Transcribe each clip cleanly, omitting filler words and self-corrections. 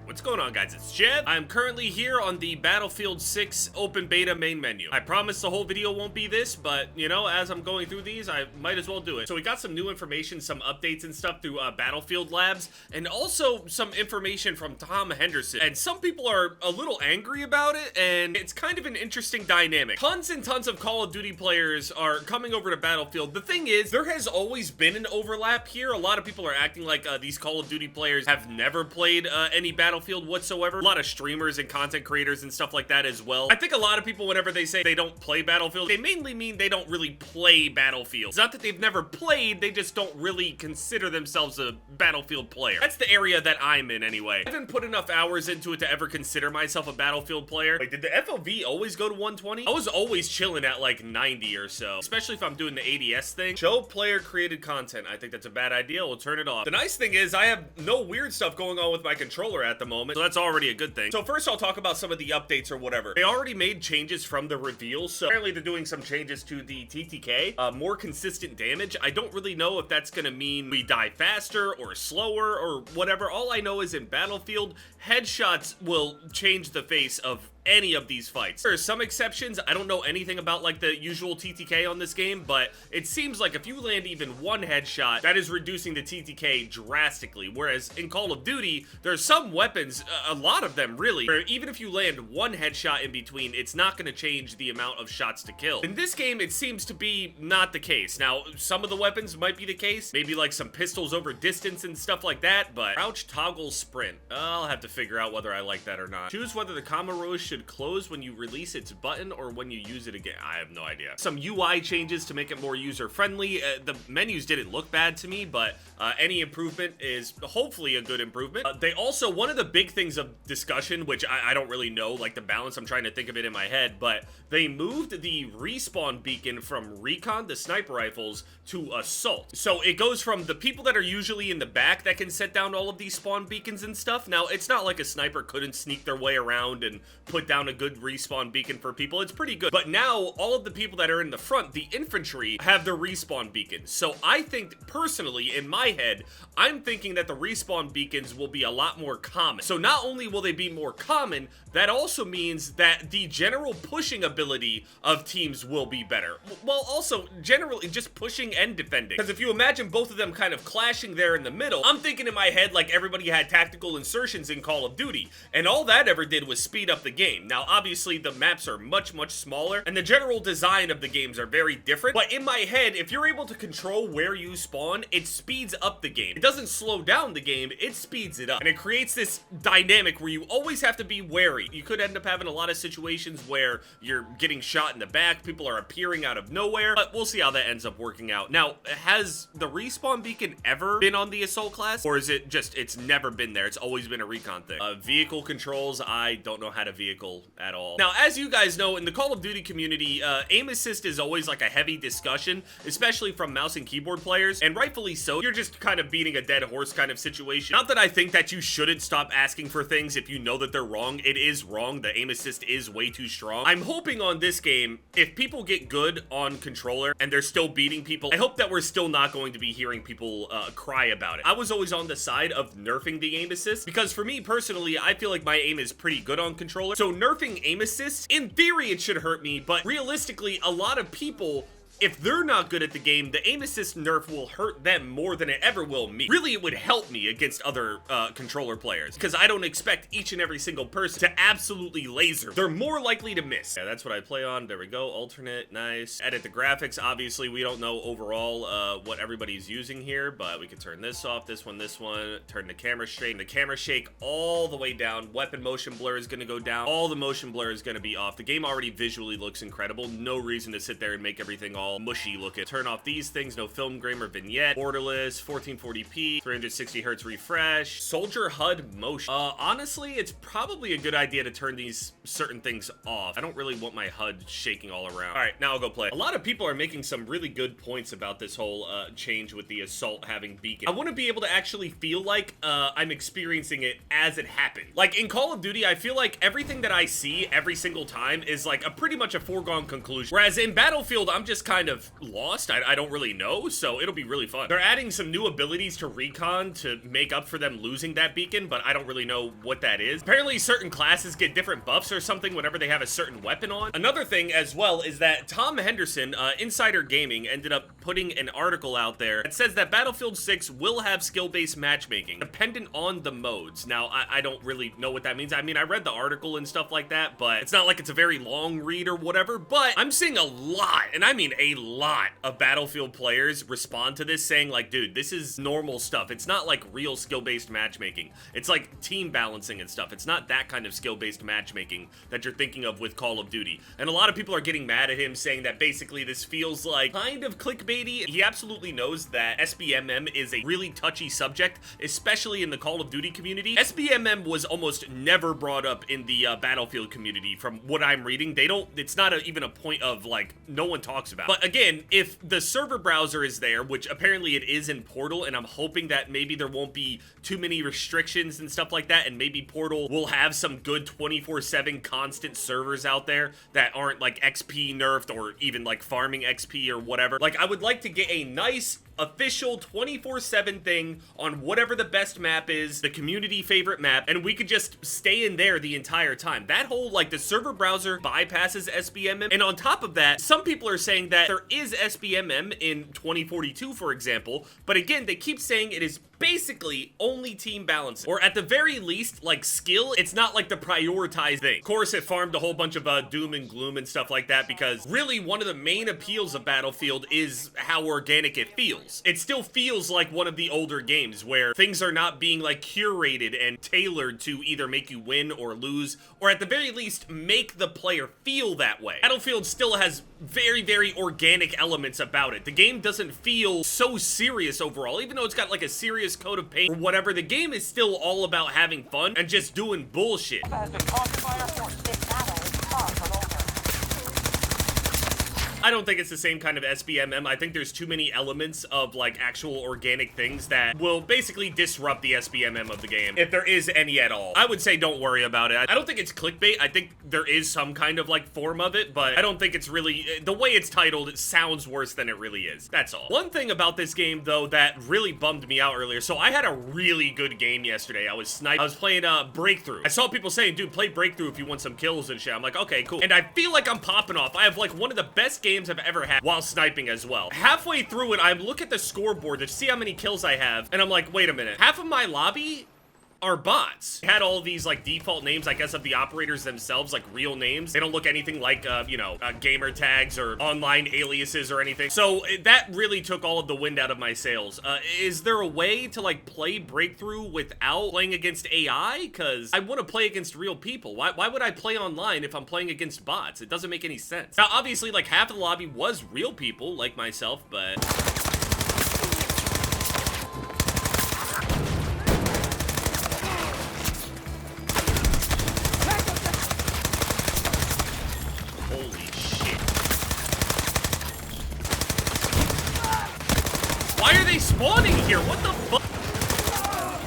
What's going on, guys? It's Jeff. I'm currently here on the Battlefield 6 open beta main menu. I promise the whole video won't be this, but you know, as I'm going through these, I might as well do it. So we got some new information, some updates and stuff through Battlefield Labs, and also some information from Tom Henderson. And some people are a little angry about it, and it's kind of an interesting dynamic. Tons and tons of Call of Duty players are coming over to Battlefield. The thing is, there has always been an overlap here. A lot of people are acting like these Call of Duty players have never played any Battlefield whatsoever. A lot of streamers and content creators and stuff like that as well. I think a lot of people, whenever they say they don't play Battlefield, they mainly mean they don't really play Battlefield. It's not that they've never played, they just don't really consider themselves a Battlefield player. That's the area that I'm in anyway. I haven't put enough hours into it to ever consider myself a Battlefield player. Wait, did the FOV always go to 120? I was always chilling at like 90 or so, especially if I'm doing the ADS thing. Show player created content. I think that's a bad idea. We'll turn it off. The nice thing is I have no weird stuff going on with my controller at the moment, so that's already a good thing. So first I'll talk about some of the updates or whatever. They already made changes from the reveal, so apparently they're doing some changes to the TTK, more consistent damage. I don't really know if that's gonna mean we die faster or slower or whatever. All I know is in Battlefield, headshots will change the face of any of these fights. There are some exceptions. I don't know anything about like the usual TTK on this game, but it seems like if you land even one headshot, that is reducing the TTK drastically. Whereas in Call of Duty, there's some weapons, a lot of them really, where even if you land one headshot in between, it's not going to change the amount of shots to kill. In this game, it seems to be not the case. Now, some of the weapons might be the case, maybe like some pistols over distance and stuff like that, but crouch toggle sprint. I'll have to figure out whether I like that or not. Choose whether the comma rows should close when you release its button or when you use it again. I have no idea. Some UI changes to make it more user-friendly. The menus didn't look bad to me, but any improvement is hopefully a good improvement. They also, one of the big things of discussion, which I don't really know, like the balance, I'm trying to think of it in my head, but they moved the respawn beacon from recon, the sniper rifles, to assault. So it goes from the people that are usually in the back that can set down all of these spawn beacons and stuff. Now, it's not like a sniper couldn't sneak their way around and put down a good respawn beacon for people. It's pretty good. But now, all of the people that are in the front, the infantry, have the respawn beacons. So I think, personally, in my head, I'm thinking that the respawn beacons will be a lot more common. So not only will they be more common, that also means that the general pushing ability of teams will be better. Well, also, generally, just pushing and defending. Because if you imagine both of them kind of clashing there in the middle, I'm thinking in my head like everybody had tactical insertions in Call of Duty, and all that ever did was speed up the game. Now, obviously, the maps are much, much smaller, and the general design of the games are very different, but in my head, if you're able to control where you spawn, it speeds up the game. It doesn't slow down the game, it speeds it up. And it creates this dynamic where you always have to be wary. You could end up having a lot of situations where you're getting shot in the back, people are appearing out of nowhere, but we'll see how that ends up working out. Now, has the respawn beacon ever been on the assault class, or is it just, it's never been there? It's always been a recon thing. Vehicle controls, I don't know how to vehicle at all. Now, as you guys know, in the Call of Duty community, aim assist is always like a heavy discussion, especially from mouse and keyboard players, and rightfully so. You're just kind of beating a dead horse kind of situation. Not that I think that you shouldn't stop asking for things if you know that they're wrong. It is wrong. The aim assist is way too strong. I'm hoping on this game, if people get good on controller and they're still beating people, I hope that we're still not going to be hearing people cry about it. I was always on the side of nerfing the aim assist because for me personally, I feel like my aim is pretty good on controller. So nerfing aim assist, in theory, it should hurt me, but realistically, a lot of people, if they're not good at the game, the aim assist nerf will hurt them more than it ever will me. Really, it would help me against other controller players because I don't expect each and every single person to absolutely laser. They're more likely to miss. Yeah, that's what I play on. There we go. Alternate. Nice. Edit the graphics. Obviously, we don't know overall what everybody's using here, but we can turn this off, this one, turn the camera shake. The camera shake all the way down. Weapon motion blur is going to go down. All the motion blur is going to be off. The game already visually looks incredible. No reason to sit there and make everything all mushy looking. Turn off these things, no film grain or vignette, borderless, 1440p, 360 hertz refresh, soldier HUD motion. Honestly, it's probably a good idea to turn these certain things off. I don't really want my HUD shaking all around. All right, now I'll go play. A lot of people are making some really good points about this whole change with the assault having beacon. I want to be able to actually feel like I'm experiencing it as it happened. Like in Call of Duty, I feel like everything that I see every single time is like pretty much a foregone conclusion. Whereas in Battlefield, I'm just kind kind of lost. I don't really know, so it'll be really fun. They're adding some new abilities to recon to make up for them losing that beacon, but I don't really know what that is. Apparently certain classes get different buffs or something whenever they have a certain weapon on. Another thing as well is that Tom Henderson, Insider Gaming, ended up putting an article out there that says that Battlefield 6 will have skill-based matchmaking dependent on the modes. Now, I don't really know what that means. I mean, I read the article and stuff like that, but it's not like it's a very long read or whatever, but I'm seeing a lot, and I mean a lot, of Battlefield players respond to this saying like, dude, this is normal stuff. It's not like real skill-based matchmaking. It's like team balancing and stuff. It's not that kind of skill-based matchmaking that you're thinking of with Call of Duty. And a lot of people are getting mad at him saying that basically this feels like kind of clickbaity. He absolutely knows that SBMM is a really touchy subject, especially in the Call of Duty community. SBMM was almost never brought up in the Battlefield community from what I'm reading. It's not even a point of like, no one talks about. But again, if the server browser is there, which apparently it is in Portal, and I'm hoping that maybe there won't be too many restrictions and stuff like that, and maybe Portal will have some good 24/7 constant servers out there that aren't like XP nerfed or even like farming XP or whatever. Like, I would like to get a nice official 24/7 thing on whatever the best map is, the community favorite map, and we could just stay in there the entire time. That whole, like, the server browser bypasses SBMM, and on top of that, some people are saying that there is SBMM in 2042, for example, but again, they keep saying it is basically only team balancing, or at the very least, like, skill. It's not like the prioritized thing. Of course, it farmed a whole bunch of doom and gloom and stuff like that, because really one of the main appeals of Battlefield is how organic it feels. It still feels like one of the older games where things are not being like curated and tailored to either make you win or lose, or at the very least make the player feel that way. Battlefield still has very, very organic elements about it. The game doesn't feel so serious overall, even though it's got like a serious coat of paint or whatever. The game is still all about having fun and just doing bullshit. I don't think it's the same kind of SBMM. I think there's too many elements of like actual organic things that will basically disrupt the SBMM of the game, if there is any at all. I would say don't worry about it. I don't think it's clickbait. I think there is some kind of like form of it, but I don't think it's really, the way it's titled, it sounds worse than it really is. That's all. One thing about this game though that really bummed me out earlier, so I had a really good game yesterday. I was sniping. I was playing Breakthrough. I saw people saying, dude, play Breakthrough if you want some kills and shit. I'm like, okay, cool. And I feel like I'm popping off. I have like one of the best games I've ever had while sniping as well. Halfway through it, I look at the scoreboard to see how many kills I have, and I'm like, wait a minute. Half of my lobby are bots. They had all these like default names, I guess, of the operators themselves, like real names. They don't look anything like, you know, gamer tags or online aliases or anything. So that really took all of the wind out of my sails. Is there a way to like play Breakthrough without playing against AI? Because I want to play against real people. Why would I play online if I'm playing against bots? It doesn't make any sense. Now, obviously, like half of the lobby was real people like myself, but spawning here, what the fuck?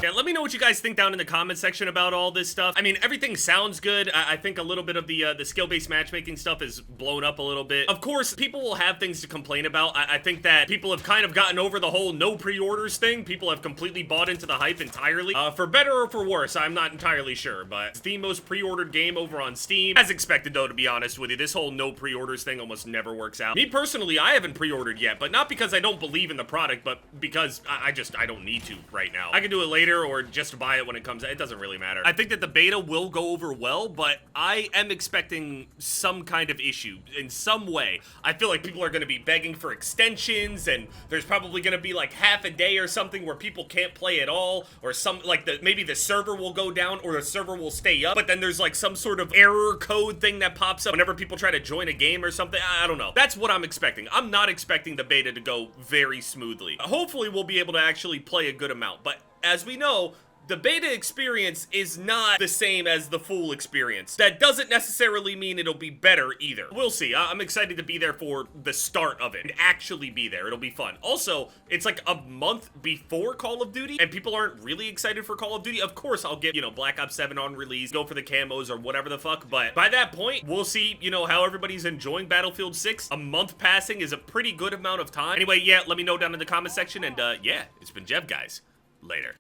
Yeah, let me know what you guys think down in the comment section about all this stuff. I mean, everything sounds good. I think a little bit of the skill-based matchmaking stuff is blown up a little bit. Of course, people will have things to complain about. I think that people have kind of gotten over the whole no pre-orders thing. People have completely bought into the hype entirely. For better or for worse, I'm not entirely sure, but it's the most pre-ordered game over on Steam. As expected, though, to be honest with you. This whole no pre-orders thing almost never works out. Me personally, I haven't pre-ordered yet, but not because I don't believe in the product, but because I don't need to right now. I can do it later or just buy it when it comes out. It doesn't really matter. I think that the beta will go over well, but I am expecting some kind of issue in some way. I feel like people are going to be begging for extensions, and there's probably going to be like half a day or something where people can't play at all, or some like maybe the server will go down or the server will stay up, but then there's like some sort of error code thing that pops up whenever people try to join a game or something. I don't know. That's what I'm expecting. I'm not expecting the beta to go very smoothly. Hopefully we'll be able to actually play a good amount, but as we know, The beta experience is not the same as the full experience. That doesn't necessarily mean it'll be better either. We'll see. I'm excited to be there for the start of it and actually be there. It'll be fun. Also, it's like a month before Call of Duty, and people aren't really excited for Call of Duty. Of course, I'll get, you know, Black Ops 7 on release, go for the camos or whatever the fuck, but by that point, we'll see, you know, how everybody's enjoying Battlefield 6. A month passing is a pretty good amount of time. Anyway, yeah, let me know down in the comment section, and yeah, it's been Jev, guys. Later.